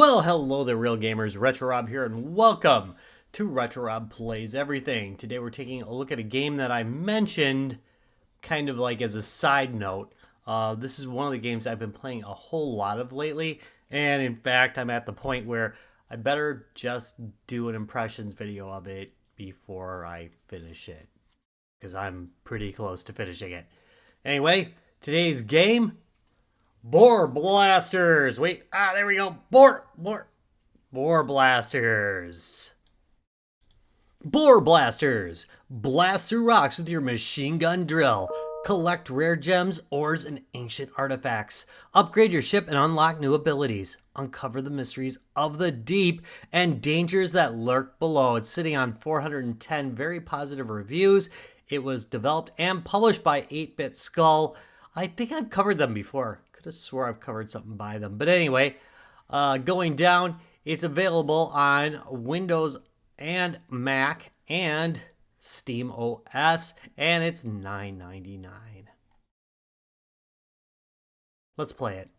Well, hello there, real gamers. Retro Rob here, and welcome to Retro Rob Plays Everything. Today we're taking a look at a game that I mentioned kind of like as a side note. This is one of the games I've been playing a whole lot of lately, and in fact, I'm at the point where I better just do an impressions video of it before I finish it, because I'm pretty close to finishing it. Anyway, today's game, Boar Blasters. Wait, there we go. Boar Blasters. Boar Blasters. Blast through rocks with your machine gun drill. Collect rare gems, ores, and ancient artifacts. Upgrade your ship and unlock new abilities. Uncover the mysteries of the deep and dangers that lurk below. It's sitting on 410 very positive reviews. It was developed and published by 8-Bit Skull. I think I've covered them before. Could have swore I've covered something by them. But anyway, going down, it's available on Windows and Mac and Steam OS, and it's $9.99. Let's play it.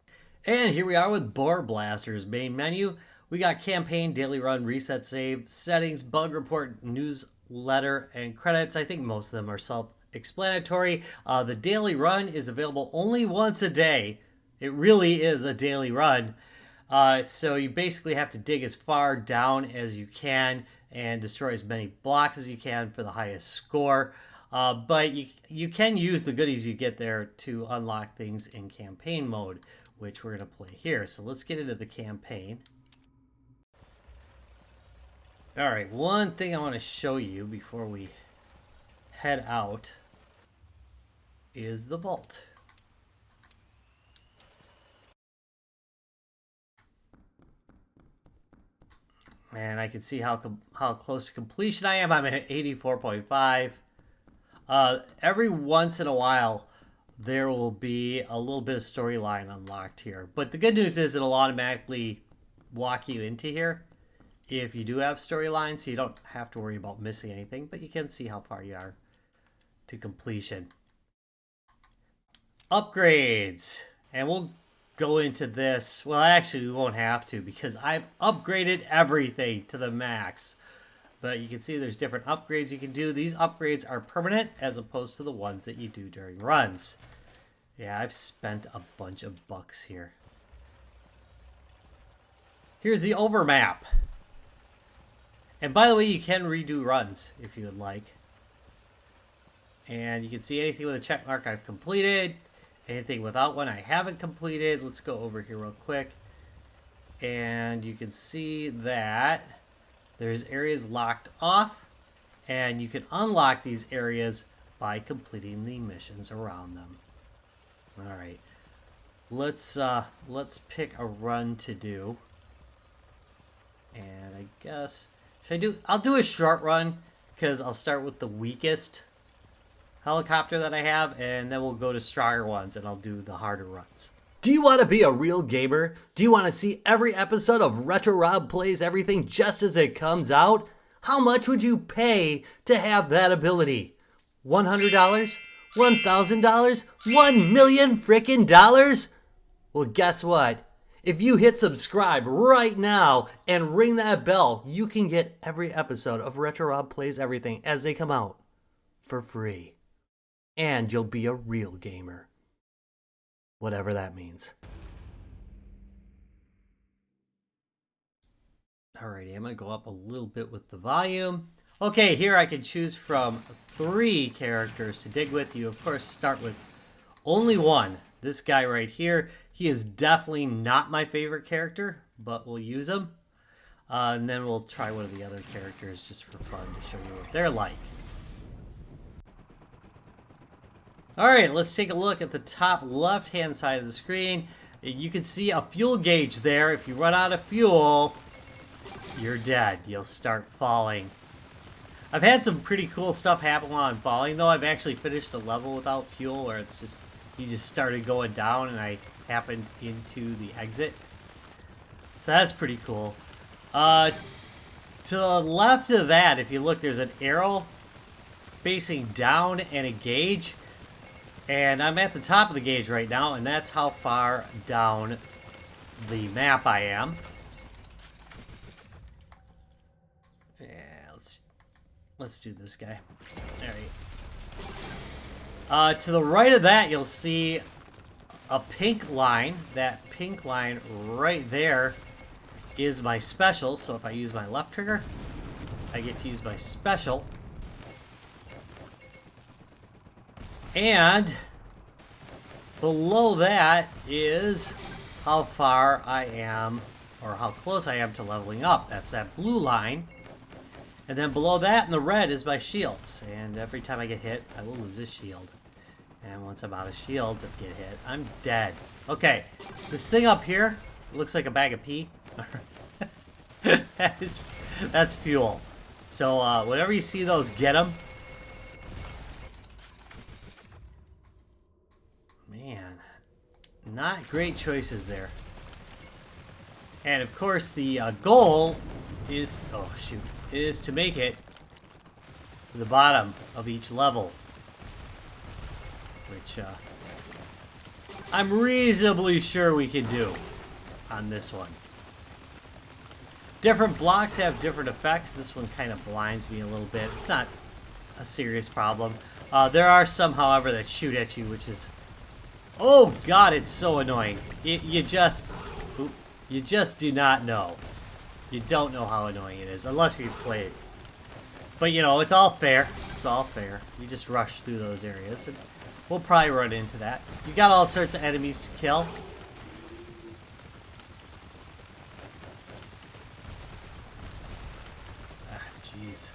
And here we are with Boar Blasters. Main menu, we got campaign, daily run, reset save, settings, bug report, newsletter, and credits. I think most of them are self-explanatory. The daily run is available only once a day. It really is a daily run. So you basically have to dig as far down as you can and destroy as many blocks as you can for the highest score. But you can use the goodies you get there to unlock things in campaign mode, which we're going to play here. So let's get into the campaign. All right, one thing I want to show you before we head out is the vault. And I can see how close to completion I am. I'm at 84.5. Every once in a while, there will be a little bit of storyline unlocked here. But the good news is it'll automatically walk you into here if you do have storyline, so you don't have to worry about missing anything. But you can see how far you are to completion. Upgrades. And we'll go into this. Well, actually, we won't have to because I've upgraded everything to the max. But you can see there's different upgrades you can do. These upgrades are permanent as opposed to the ones that you do during runs. Yeah, I've spent a bunch of bucks here. Here's the overmap. And by the way, you can redo runs if you would like. And you can see anything with a check mark I've completed. Anything without one I haven't completed. Let's go over here real quick. And you can see that there's areas locked off. And you can unlock these areas by completing the missions around them. Alright. Let's pick a run to do. And I guess... I'll do a short run because I'll start with the weakest helicopter that I have, and then we'll go to stronger ones, and I'll do the harder runs. Do you want to be a real gamer? Do you want to see every episode of Retro Rob Plays Everything just as it comes out? How much would you pay to have that ability? $100? $1,000? $1 million frickin' dollars? Well, guess what? If you hit subscribe right now and ring that bell, you can get every episode of Retro Rob Plays Everything as they come out for free. And you'll be a real gamer. Whatever that means. Alrighty, I'm going to go up a little bit with the volume. Okay, here I can choose from 3 characters to dig with. You, of course, start with only one. This guy right here. He is definitely not my favorite character, but we'll use him. And then we'll try one of the other characters just for fun to show you what they're like. Alright, let's take a look at the top left-hand side of the screen. You can see a fuel gauge there. If you run out of fuel, you're dead. You'll start falling. I've had some pretty cool stuff happen while I'm falling, though. I've actually finished a level without fuel where it's just, you just started going down and I happened into the exit. So that's pretty cool. To the left of that, if you look, there's an arrow facing down and a gauge. And I'm at the top of the gauge right now, and that's how far down the map I am. Let's do this guy. There you go. To the right of that, you'll see a pink line. That pink line right there is my special. So if I use my left trigger, I get to use my special. And below that is how far I am, or how close I am to leveling up. That's that blue line. And then below that in the red is my shields. And every time I get hit, I will lose a shield. And once I'm out of shields and get hit, I'm dead. Okay, this thing up here looks like a bag of pee. That's fuel. So whenever you see those, get them. Man, not great choices there. And of course the goal is, oh shoot, is to make it to the bottom of each level. Which I'm reasonably sure we can do on this one. Different blocks have different effects. This one kind of blinds me a little bit. It's not a serious problem. There are some, however, that shoot at you, which is... Oh god, it's so annoying. You just do not know. You don't know how annoying it is, unless you've played. But you know, it's all fair. It's all fair. You just rush through those areas, and we'll probably run into that. You got all sorts of enemies to kill. Ah, jeez.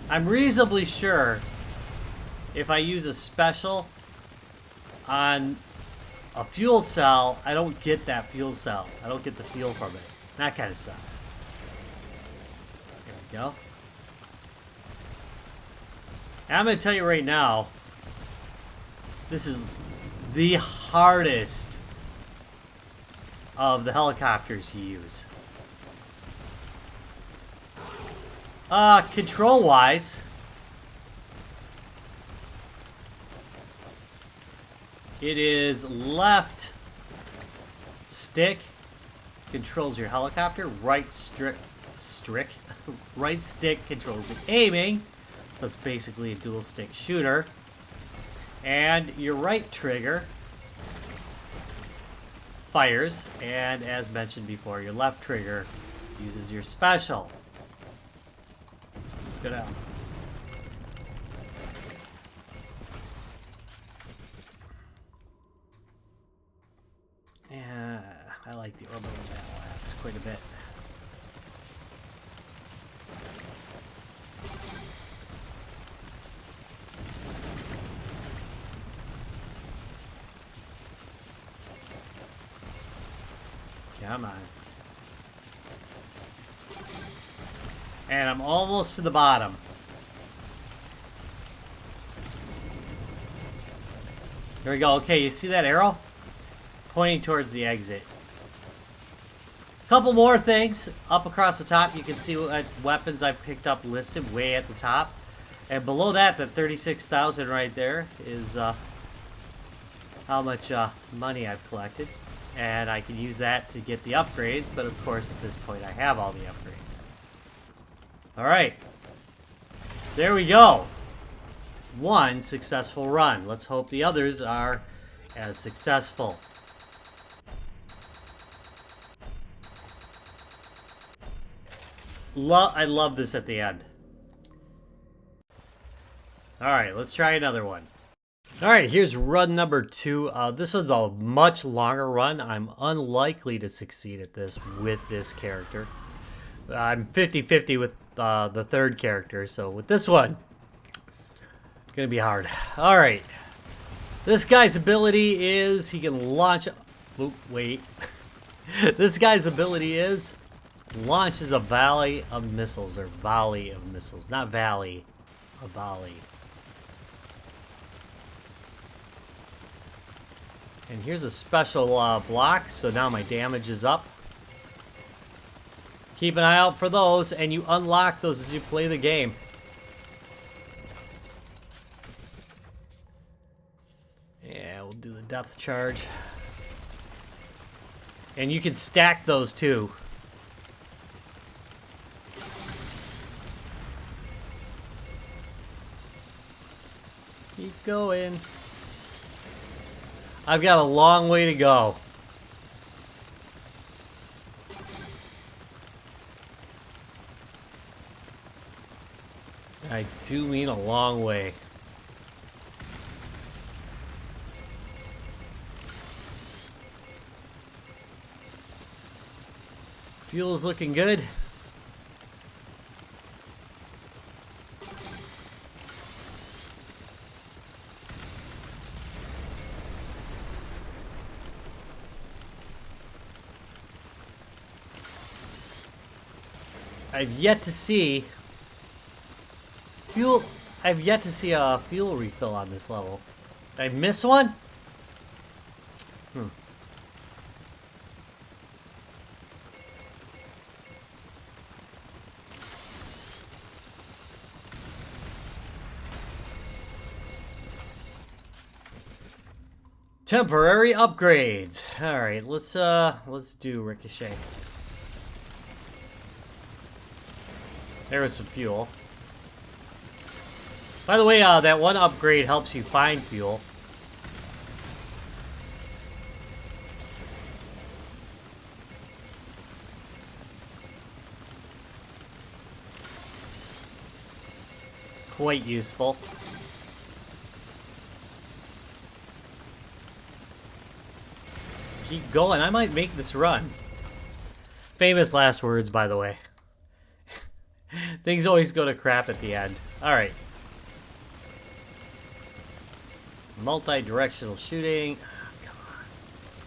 I'm reasonably sure if I use a special on a fuel cell, I don't get that fuel cell. I don't get the fuel from it. That kind of sucks. There we go. And I'm going to tell you right now, this is the hardest of the helicopters you use. Control-wise, it is left stick controls your helicopter, right right stick controls the aiming, so it's basically a dual stick shooter, and your right trigger fires, and as mentioned before, your left trigger uses your special. Let's go down. Yeah, I like the orbital battle axe quite a bit. Come on. And I'm almost to the bottom. Here we go. Okay, you see that arrow? Pointing towards the exit. Couple more things. Up across the top, you can see what weapons I've picked up listed way at the top. And below that, the 36,000 right there is how much money I've collected. And I can use that to get the upgrades, but of course at this point I have all the upgrades. Alright. There we go. One successful run. Let's hope the others are as successful. I love this at the end. Alright, let's try another one. Alright, here's run number 2. This one's a much longer run. I'm unlikely to succeed at this with this character. I'm 50-50 with the third character, so with this one, it's gonna be hard. Alright. This guy's ability is he can launch... Oop, wait. This guy's ability is launches a volley of missiles, or volley of missiles. Not valley, a volley. And here's a special block, so now my damage is up. Keep an eye out for those, and you unlock those as you play the game. Yeah, we'll do the depth charge. And you can stack those too. Keep going. I've got a long way to go. I do mean a long way. Fuel's looking good. I've yet to see fuel. I've yet to see a fuel refill on this level. Did I miss one? Temporary upgrades. All right, let's do ricochet. There was some fuel. By the way, that one upgrade helps you find fuel. Quite useful. Keep going. I might make this run. Famous last words, by the way. Things always go to crap at the end. Alright. Multi-directional shooting. Oh, come on.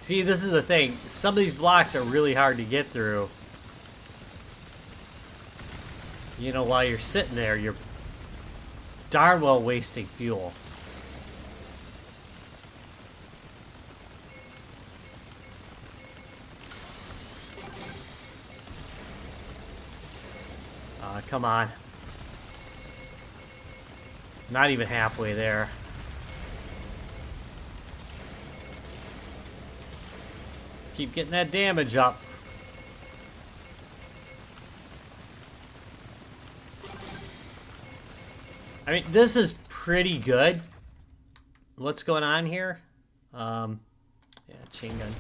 See, this is the thing. Some of these blocks are really hard to get through. You know, while you're sitting there, you're darn well wasting fuel. Come on. Not even halfway there. Keep getting that damage up. I mean, this is pretty good. What's going on here? Yeah, chain gun.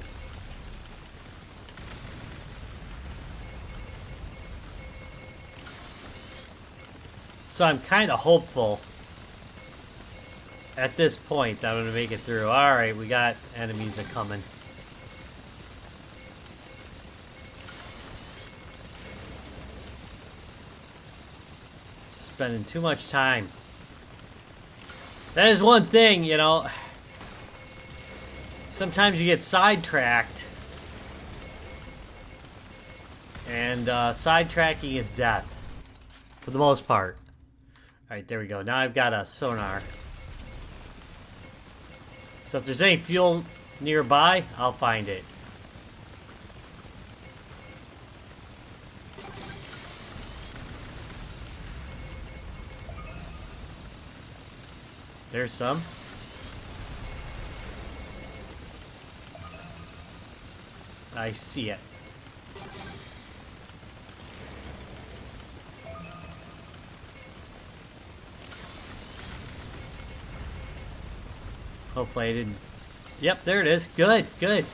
So I'm kind of hopeful at this point that I'm going to make it through. Alright, we got enemies coming. Spending too much time. That is one thing, you know. Sometimes you get sidetracked. And sidetracking is death. For the most part. Alright, there we go. Now I've got a sonar. So if there's any fuel nearby, I'll find it. There's some. I see it. Hopefully I didn't... Yep, there it is. Good, good.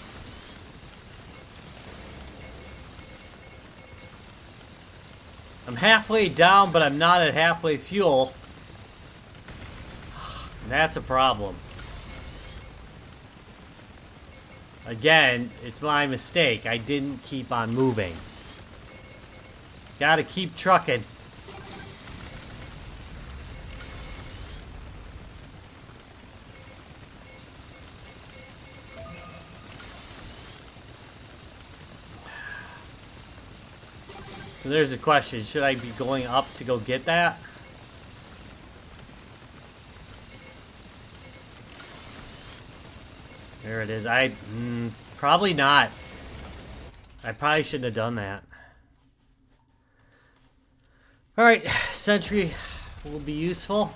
I'm halfway down, but I'm not at halfway fuel. That's a problem. Again, it's my mistake. I didn't keep on moving. Gotta keep trucking. So there's a question. Should I be going up to go get that? There it is. Probably not. I probably shouldn't have done that. Alright, sentry will be useful.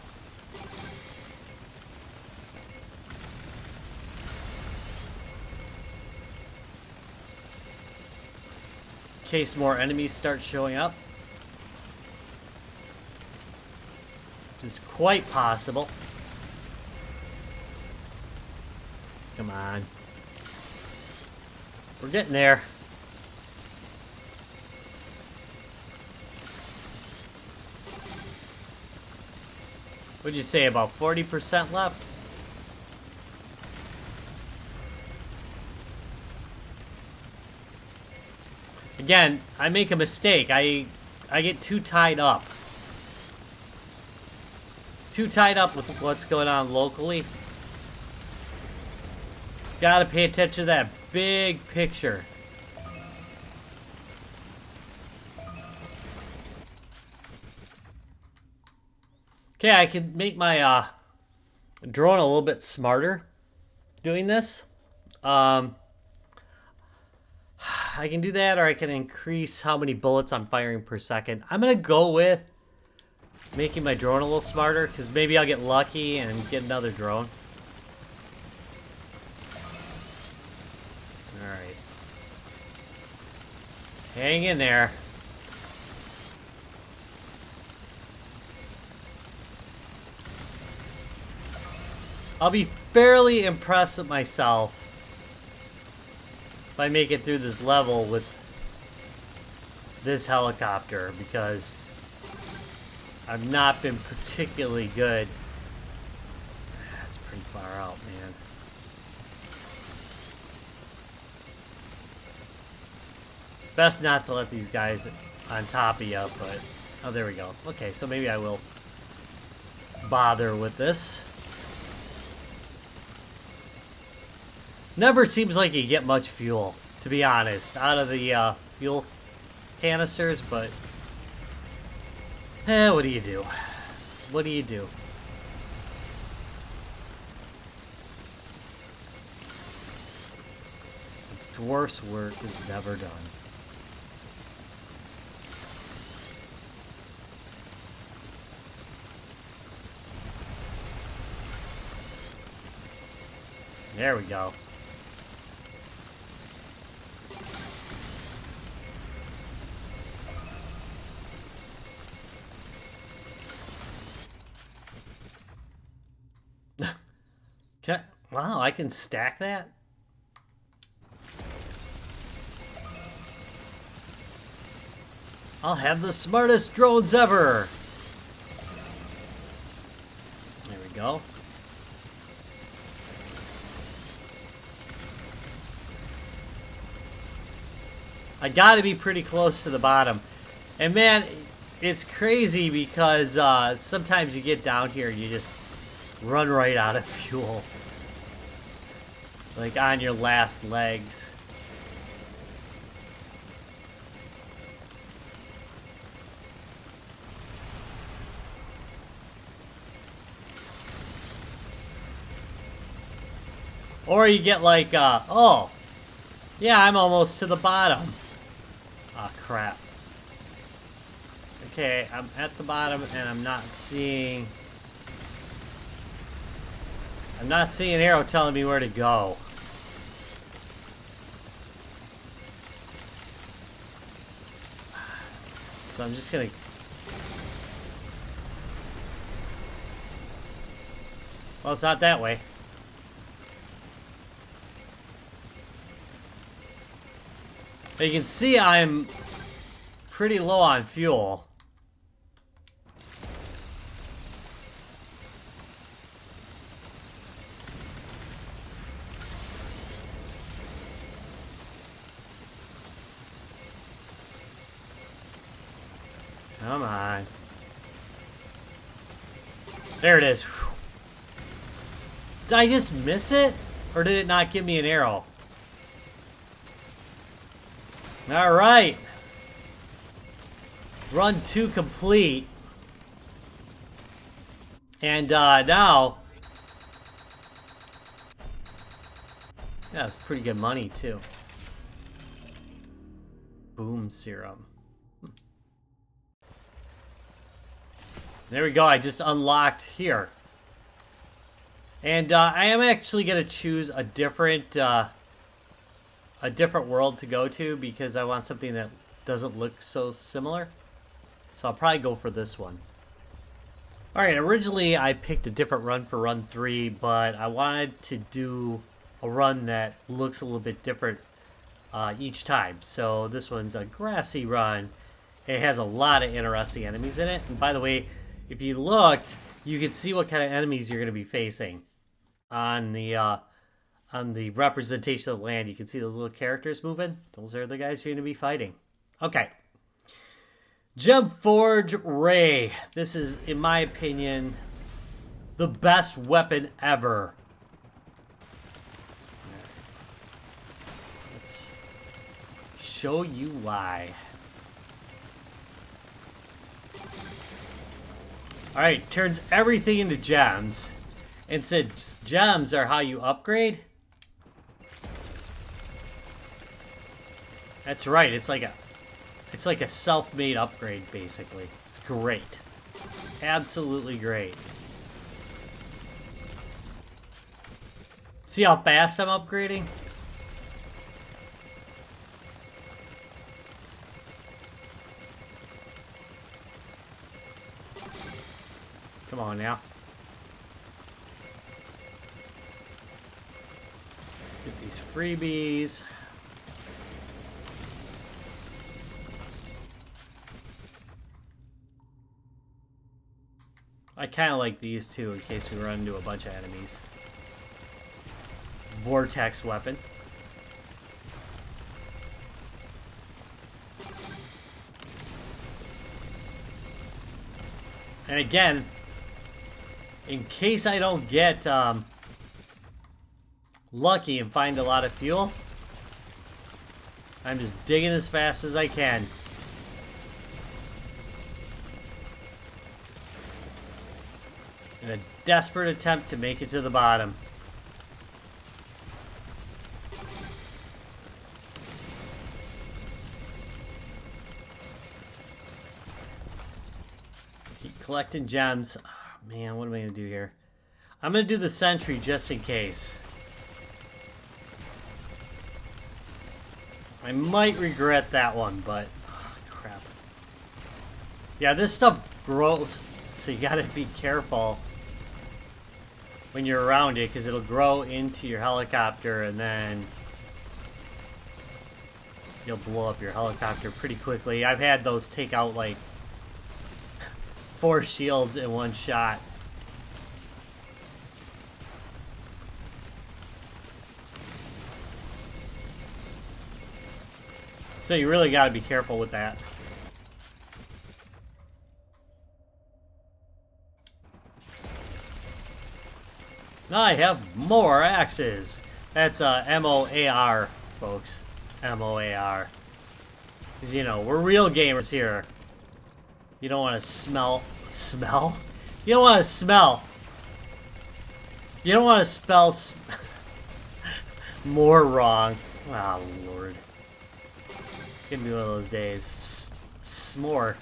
In case more enemies start showing up. Which is quite possible. Come on. We're getting there. What'd you say, about 40% left? Again, I make a mistake. I get too tied up. Too tied up with what's going on locally. Gotta pay attention to that big picture. Okay, I can make my drone a little bit smarter doing this. I can do that, or I can increase how many bullets I'm firing per second. I'm gonna go with making my drone a little smarter, because maybe I'll get lucky and get another drone. Alright. Hang in there. I'll be fairly impressed with myself if I make it through this level with this helicopter, because I've not been particularly good. That's pretty far out, man. Best not to let these guys on top of you, but... Oh, there we go. Okay, so maybe I will bother with this. Never seems like you get much fuel, to be honest, out of the fuel canisters, but... what do you do? What do you do? Dwarf's work is never done. There we go. Okay. Wow, I can stack that? I'll have the smartest drones ever! There we go. I gotta be pretty close to the bottom. And man, it's crazy because sometimes you get down here and you just run right out of fuel. Like on your last legs. Or you get like, oh, yeah, I'm almost to the bottom. Ah, crap. Okay, I'm at the bottom and I'm not seeing an arrow telling me where to go. So I'm just gonna... Well, it's not that way. But you can see I'm pretty low on fuel. Come on. There it is. Whew. Did I just miss it? Or did it not give me an arrow? Alright. Run 2 complete. And now... Yeah, it's pretty good money too. Boom serum. There we go, I just unlocked here. And I am actually going to choose a different world to go to because I want something that doesn't look so similar. So I'll probably go for this one. Alright, originally I picked a different run for run 3, but I wanted to do a run that looks a little bit different each time. So this one's a grassy run. It has a lot of interesting enemies in it. And by the way, if you looked, you can see what kind of enemies you're going to be facing on the representation of the land. You can see those little characters moving. Those are the guys you're going to be fighting. Okay. Gemforge Ray. This is, in my opinion, the best weapon ever. Let's show you why. Alright, turns everything into gems. And since gems are how you upgrade, that's right, it's like a self-made upgrade, basically. It's great. Absolutely great. See how fast I'm upgrading? Come on now. Get these freebies. I kind of like these two in case we run into a bunch of enemies. Vortex weapon. And again, in case I don't get lucky and find a lot of fuel, I'm just digging as fast as I can. In a desperate attempt to make it to the bottom. Keep collecting gems. Oh, man, what am I going to do here? I'm going to do the sentry just in case. I might regret that one, but... Oh, crap. Yeah, this stuff grows, so you got to be careful when you're around it, because it'll grow into your helicopter and then you'll blow up your helicopter pretty quickly. I've had those take out like 4 shields in one shot. So you really got to be careful with that. Now I have more axes. That's MOAR, folks. MOAR. Because, you know, we're real gamers here. You don't want to smell? You don't want to smell. You don't want to spell more wrong. Oh, Lord. It's gonna be one of those days. S'more.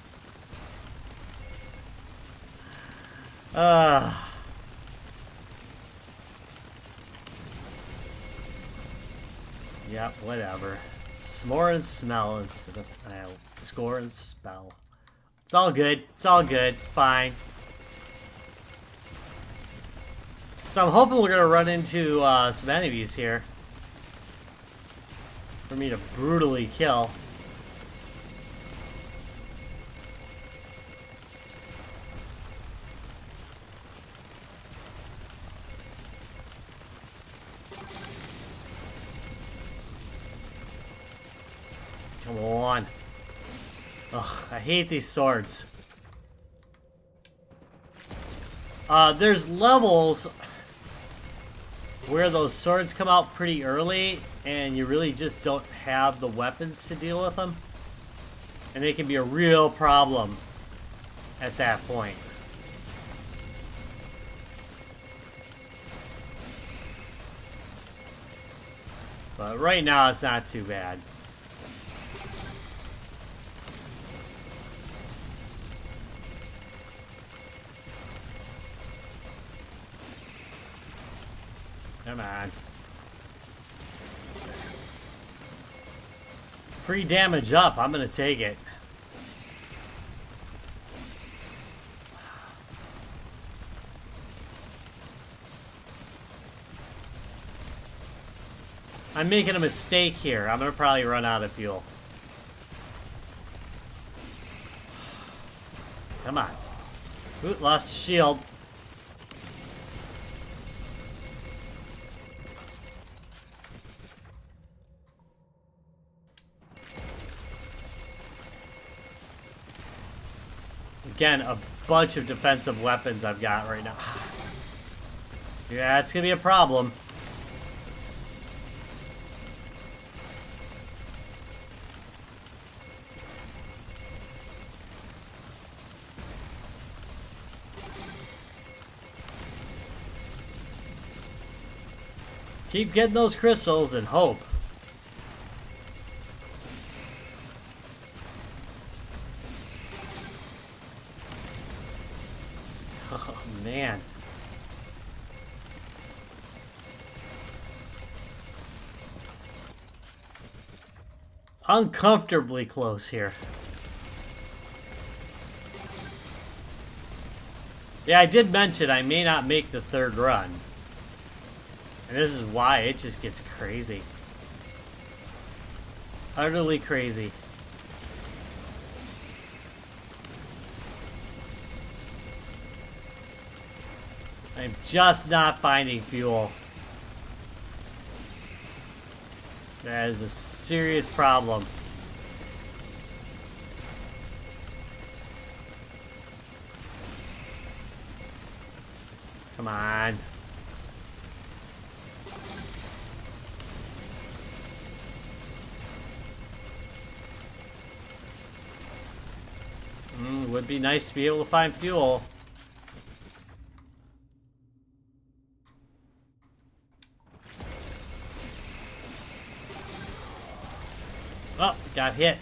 Yep, whatever. S'more and smell instead of score and spell. It's all good. It's all good. It's fine. So I'm hoping we're gonna run into some enemies here for me to brutally kill. Come on. Ugh, I hate these swords. There's levels where those swords come out pretty early and you really just don't have the weapons to deal with them. And they can be a real problem at that point. But right now it's not too bad. Come on. Free damage up. I'm going to take it. I'm making a mistake here. I'm gonna probably run out of fuel. Come on. Ooh, lost a shield. Again, a bunch of defensive weapons I've got right now. Yeah, it's gonna be a problem. Keep getting those crystals and hope. Oh, man. Uncomfortably close here. Yeah, I did mention I may not make the third run. And this is why it just gets crazy. Utterly crazy. I'm just not finding fuel. That is a serious problem. Come on. Would be nice to be able to find fuel. Oh, got hit.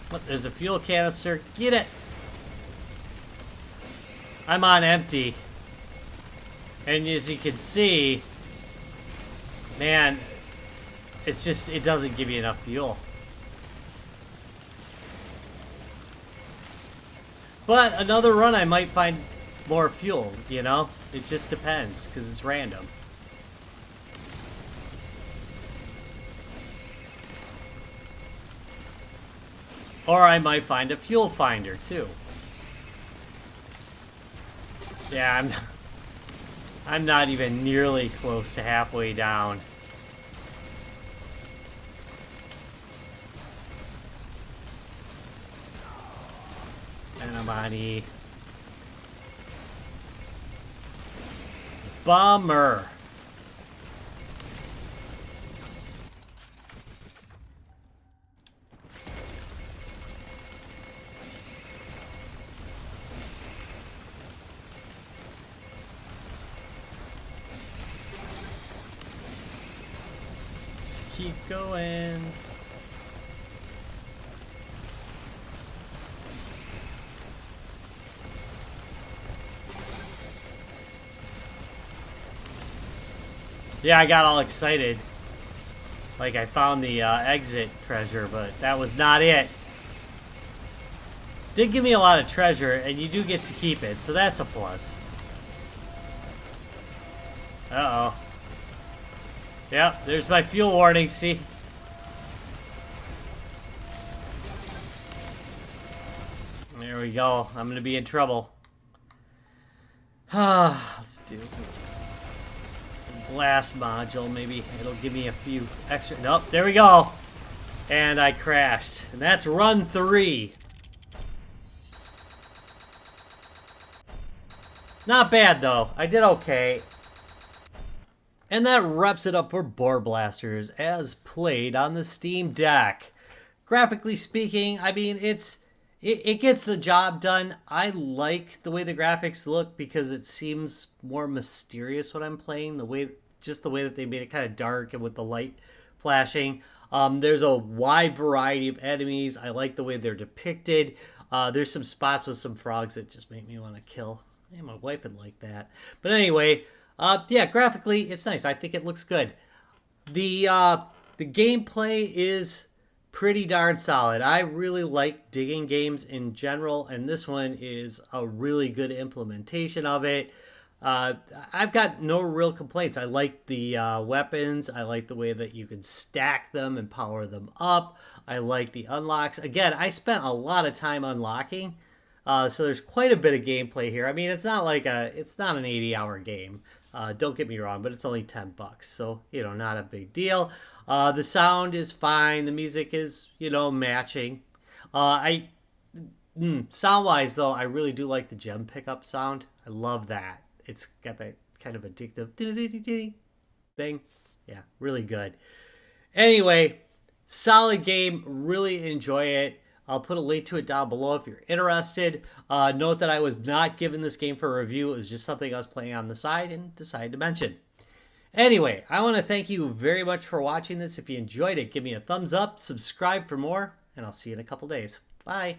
What, there's a fuel canister. Get it! I'm on empty. And as you can see, man, it's just, it doesn't give you enough fuel. But another run I might find more fuel, you know? It just depends, because it's random. Or I might find a fuel finder, too. Yeah, I'm not even nearly close to halfway down. And I'm on E. Bummer. Just keep going. Yeah, I got all excited. Like I found the exit treasure, but that was not it. Did give me a lot of treasure, and you do get to keep it, so that's a plus. Uh-oh. Yep, there's my fuel warning, see? There we go. I'm gonna be in trouble. Let's do blast module. Maybe it'll give me a few extra. Nope, there we go. And I crashed. And that's run 3. Not bad though. I did okay. And that wraps it up for Boar Blasters as played on the Steam Deck. Graphically speaking, I mean, it gets the job done. I like the way the graphics look because it seems more mysterious when I'm playing. Just the way that they made it kind of dark and with the light flashing. There's a wide variety of enemies. I like the way they're depicted. There's some spots with some frogs that just make me want to kill. Yeah, my wife would like that. But anyway, yeah, graphically it's nice. I think it looks good. The gameplay is pretty darn solid. I really like digging games in general, and this one is a really good implementation of it. I've got no real complaints. I like the weapons. I like the way that you can stack them and power them up. I like the unlocks. Again, I spent a lot of time unlocking, so there's quite a bit of gameplay here. I mean, it's not an 80-hour game. Don't get me wrong, but it's only $10, so not a big deal. The sound is fine. The music is matching. Sound wise though, I really do like the gem pickup sound. I love that. It's got that kind of addictive thing. Yeah, really good. Anyway, solid game. Really enjoy it. I'll put a link to it down below if you're interested. Note that I was not given this game for a review. It was just something I was playing on the side and decided to mention. Anyway, I want to thank you very much for watching this. If you enjoyed it, give me a thumbs up, subscribe for more, and I'll see you in a couple days. Bye.